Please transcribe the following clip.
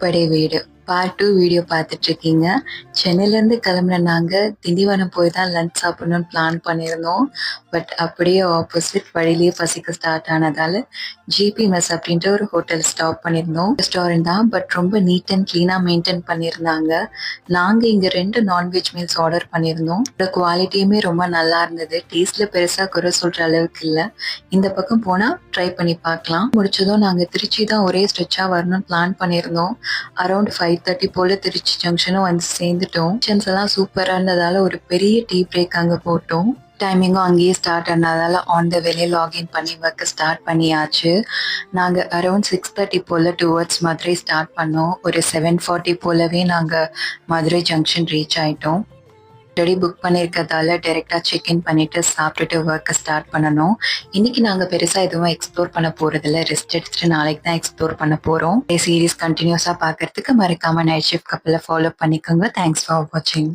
அறுபடை வீடு part 2 video பார்த்துட்டு இருக்கீங்க. சென்னையிலேருந்து கிளம்புன நாங்கள் திண்டிவனம் போய் தான் லஞ்ச் சாப்பிடணும்னு பிளான் பண்ணியிருந்தோம். பட் அப்படியே ஆப்போசிட் வழியிலேயே பசிக்க ஸ்டார்ட் ஆனதால ஜிபி மெஸ் அப்படின்ற ஒரு ஹோட்டல் ஸ்டாப் பண்ணியிருந்தோம். ரெஸ்டாரண்ட் தான், பட் ரொம்ப நீட் அண்ட் க்ளீனாக மெயின்டைன் பண்ணியிருந்தாங்க. நாங்கள் இங்கே 2 நான்வெஜ் மீல்ஸ் ஆர்டர் பண்ணியிருந்தோம். இதோட குவாலிட்டியுமே ரொம்ப நல்லா இருந்தது. டேஸ்ட்டில் பெருசாக குறை சொல்கிற அளவுக்கு இல்லை. இந்த பக்கம் போனால் ட்ரை பண்ணி பார்க்கலாம். முடிச்சதும் நாங்கள் திருச்சி தான் ஒரே ஸ்ட்ரெச்சாக வரணும்னு பிளான் பண்ணியிருந்தோம். அரௌண்ட் 5:30 போல திருச்சி ஜங்ஷனும் வந்து சேர்ந்துட்டோம். ஜங்ஷன்ஸ் எல்லாம் சூப்பராக இருந்ததால ஒரு பெரிய டீ பிரேக் அங்கே போட்டோம். டைமிங்கும் அங்கேயே ஸ்டார்ட் ஆனதால ஆன் த வேலே லாகின் பண்ணி ஒர்க்கை ஸ்டார்ட் பண்ணியாச்சு. நாங்கள் அரௌண்ட் 6:30 போல் டுவர்ட்ஸ் மதுரை ஸ்டார்ட் பண்ணோம். ஒரு 7:40 போலவே நாங்கள் மதுரை ஜங்ஷன் ரீச் ஆயிட்டோம். ஆல்ரெடி புக் பண்ணியிருக்கிறதால டைரெக்டாக செக்இன் பண்ணிவிட்டு சாப்பிட்டுட்டு ஒர்க்கை ஸ்டார்ட் பண்ணணும். இன்னைக்கு நாங்கள் பெருசாக எதுவும் எக்ஸ்ப்ளோர் பண்ண போகிறதில்ல. ரெஸ்ட் எடுத்துட்டு நாளைக்கு தான் எக்ஸ்ப்ளோர் பண்ண போகிறோம். சீரீஸ் கண்டினியூஸாக பார்க்கறதுக்கு மறக்காமல் நைட் ஷிஃப்ட் கப்பலில் ஃபாலோ பண்ணிக்கோங்க. தேங்க்ஸ் ஃபார் வாட்சிங்.